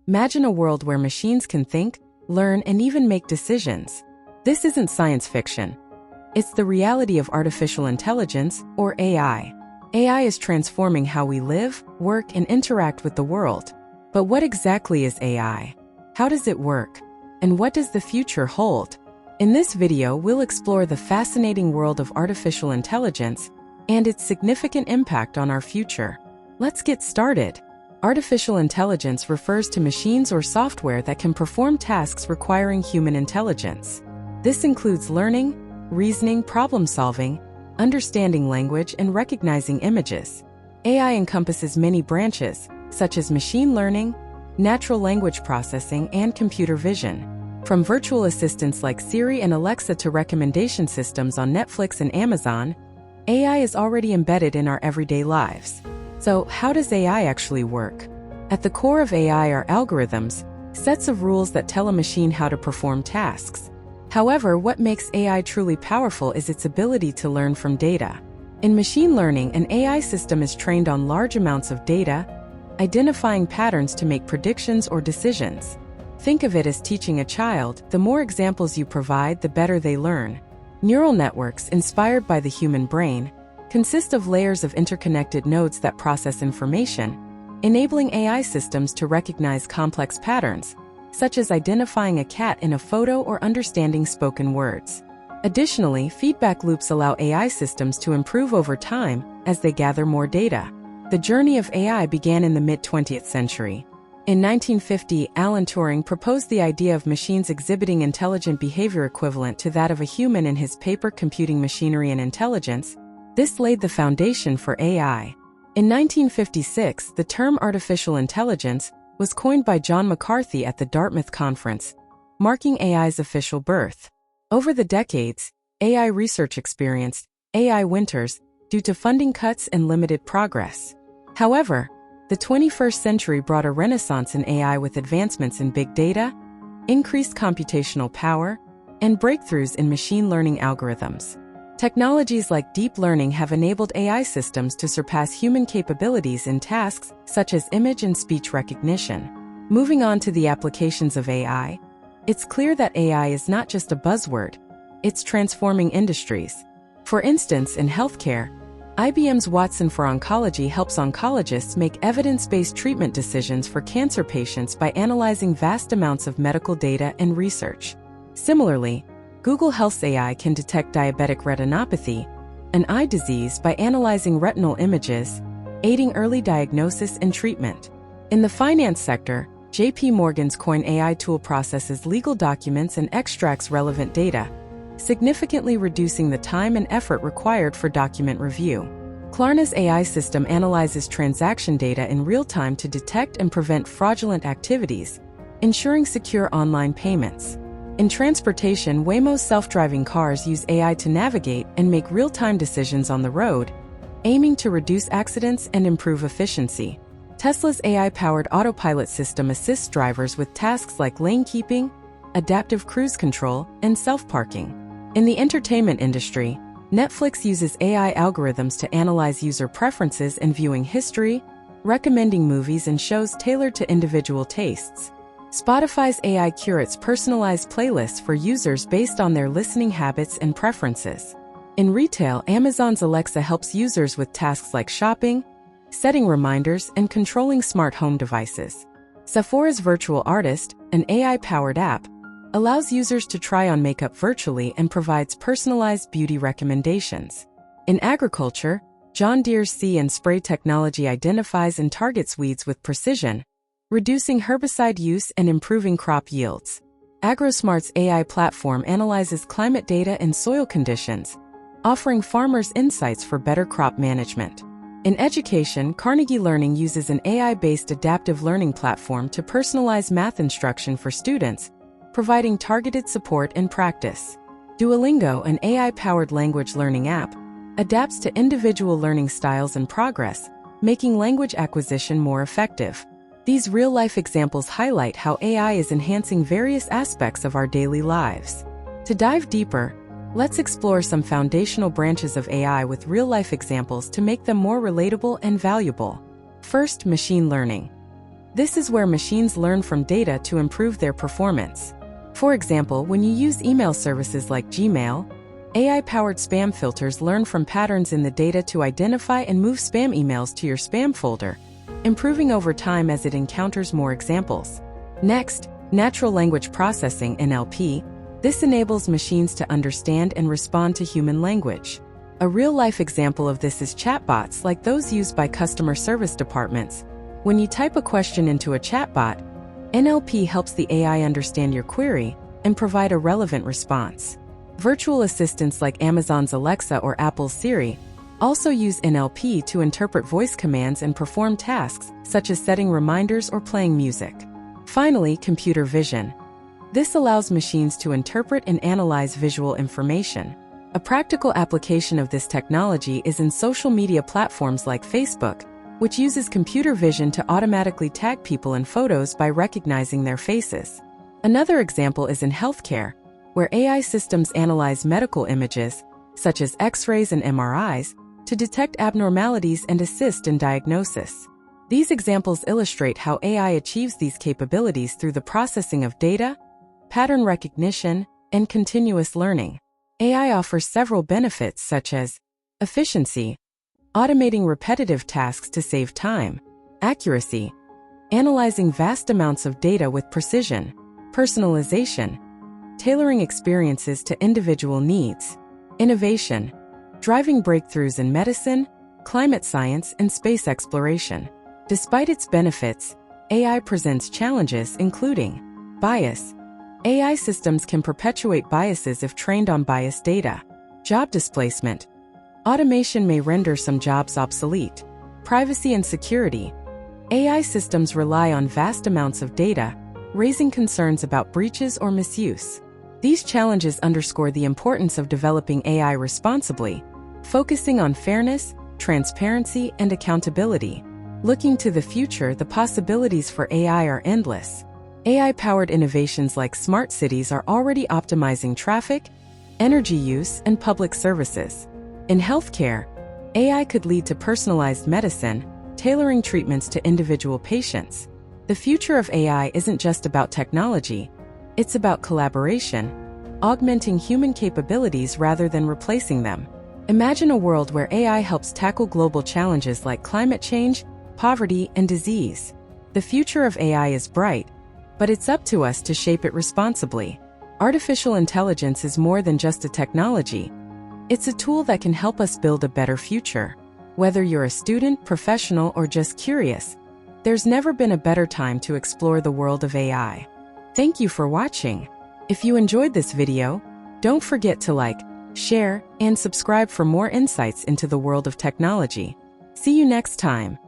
Imagine a world where machines can think, learn, and even make decisions. This isn't science fiction. It's the reality of artificial intelligence, or AI. AI is transforming how we live, work, and interact with the world. But what exactly is AI? How does it work? And what does the future hold? In this video, we'll explore the fascinating world of artificial intelligence and its significant impact on our future. Let's get started. Artificial intelligence refers to machines or software that can perform tasks requiring human intelligence. This includes learning, reasoning, problem-solving, understanding language, and recognizing images. AI encompasses many branches, such as machine learning, natural language processing, and computer vision. From virtual assistants like Siri and Alexa to recommendation systems on Netflix and Amazon, AI is already embedded in our everyday lives. So, how does AI actually work? At the core of AI are algorithms, sets of rules that tell a machine how to perform tasks. However, what makes AI truly powerful is its ability to learn from data. In machine learning, an AI system is trained on large amounts of data, identifying patterns to make predictions or decisions. Think of it as teaching a child. The more examples you provide, the better they learn. Neural networks, inspired by the human brain, consist of layers of interconnected nodes that process information, enabling AI systems to recognize complex patterns, such as identifying a cat in a photo or understanding spoken words. Additionally, feedback loops allow AI systems to improve over time as they gather more data. The journey of AI began in the mid-20th century. In 1950, Alan Turing proposed the idea of machines exhibiting intelligent behavior equivalent to that of a human in his paper Computing Machinery and Intelligence. This laid the foundation for AI. In 1956, the term artificial intelligence was coined by John McCarthy at the Dartmouth Conference, marking AI's official birth. Over the decades, AI research experienced AI winters due to funding cuts and limited progress. However, the 21st century brought a renaissance in AI with advancements in big data, increased computational power, and breakthroughs in machine learning algorithms. Technologies like deep learning have enabled AI systems to surpass human capabilities in tasks such as image and speech recognition. Moving on to the applications of AI, it's clear that AI is not just a buzzword, it's transforming industries. For instance, in healthcare, IBM's Watson for Oncology helps oncologists make evidence-based treatment decisions for cancer patients by analyzing vast amounts of medical data and research. Similarly, Google Health's AI can detect diabetic retinopathy, an eye disease, by analyzing retinal images, aiding early diagnosis and treatment. In the finance sector, JP Morgan's Coin AI tool processes legal documents and extracts relevant data, significantly reducing the time and effort required for document review. Klarna's AI system analyzes transaction data in real time to detect and prevent fraudulent activities, ensuring secure online payments. In transportation, Waymo's self-driving cars use AI to navigate and make real-time decisions on the road, aiming to reduce accidents and improve efficiency. Tesla's AI-powered autopilot system assists drivers with tasks like lane keeping, adaptive cruise control, and self-parking. In the entertainment industry, Netflix uses AI algorithms to analyze user preferences and viewing history, recommending movies and shows tailored to individual tastes. Spotify's AI curates personalized playlists for users based on their listening habits and preferences. In retail, Amazon's Alexa helps users with tasks like shopping, setting reminders, and controlling smart home devices. Sephora's Virtual Artist, an AI-powered app, allows users to try on makeup virtually and provides personalized beauty recommendations. In agriculture, John Deere's See and Spray technology identifies and targets weeds with precision, reducing herbicide use and improving crop yields. AgroSmart's AI platform analyzes climate data and soil conditions, offering farmers insights for better crop management. In education, Carnegie Learning uses an AI-based adaptive learning platform to personalize math instruction for students, providing targeted support and practice. Duolingo, an AI-powered language learning app, adapts to individual learning styles and progress, making language acquisition more effective. These real-life examples highlight how AI is enhancing various aspects of our daily lives. To dive deeper, let's explore some foundational branches of AI with real-life examples to make them more relatable and valuable. First, machine learning. This is where machines learn from data to improve their performance. For example, when you use email services like Gmail, AI-powered spam filters learn from patterns in the data to identify and move spam emails to your spam folder, improving over time as it encounters more examples. Next, natural language processing (NLP). This enables machines to understand and respond to human language. A real-life example of this is chatbots like those used by customer service departments. When you type a question into a chatbot, NLP helps the AI understand your query and provide a relevant response. Virtual assistants like Amazon's Alexa or Apple's Siri also use NLP to interpret voice commands and perform tasks such as setting reminders or playing music. Finally, computer vision. This allows machines to interpret and analyze visual information. A practical application of this technology is in social media platforms like Facebook, which uses computer vision to automatically tag people in photos by recognizing their faces. Another example is in healthcare, where AI systems analyze medical images, such as X-rays and MRIs, to detect abnormalities and assist in diagnosis. These examples illustrate how AI achieves these capabilities through the processing of data, pattern recognition, and continuous learning. AI offers several benefits such as efficiency, automating repetitive tasks to save time; accuracy, analyzing vast amounts of data with precision; personalization, tailoring experiences to individual needs; innovation, driving breakthroughs in medicine, climate science, and space exploration. Despite its benefits, AI presents challenges including bias. AI systems can perpetuate biases if trained on biased data. Job displacement. Automation may render some jobs obsolete. Privacy and security. AI systems rely on vast amounts of data, raising concerns about breaches or misuse. These challenges underscore the importance of developing AI responsibly, focusing on fairness, transparency, and accountability. Looking to the future, the possibilities for AI are endless. AI-powered innovations like smart cities are already optimizing traffic, energy use, and public services. In healthcare, AI could lead to personalized medicine, tailoring treatments to individual patients. The future of AI isn't just about technology, it's about collaboration, augmenting human capabilities rather than replacing them. Imagine a world where AI helps tackle global challenges like climate change, poverty, and disease. The future of AI is bright, but it's up to us to shape it responsibly. Artificial intelligence is more than just a technology. It's a tool that can help us build a better future. Whether you're a student, professional, or just curious, there's never been a better time to explore the world of AI. Thank you for watching. If you enjoyed this video, don't forget to like, share, and subscribe for more insights into the world of technology. See you next time.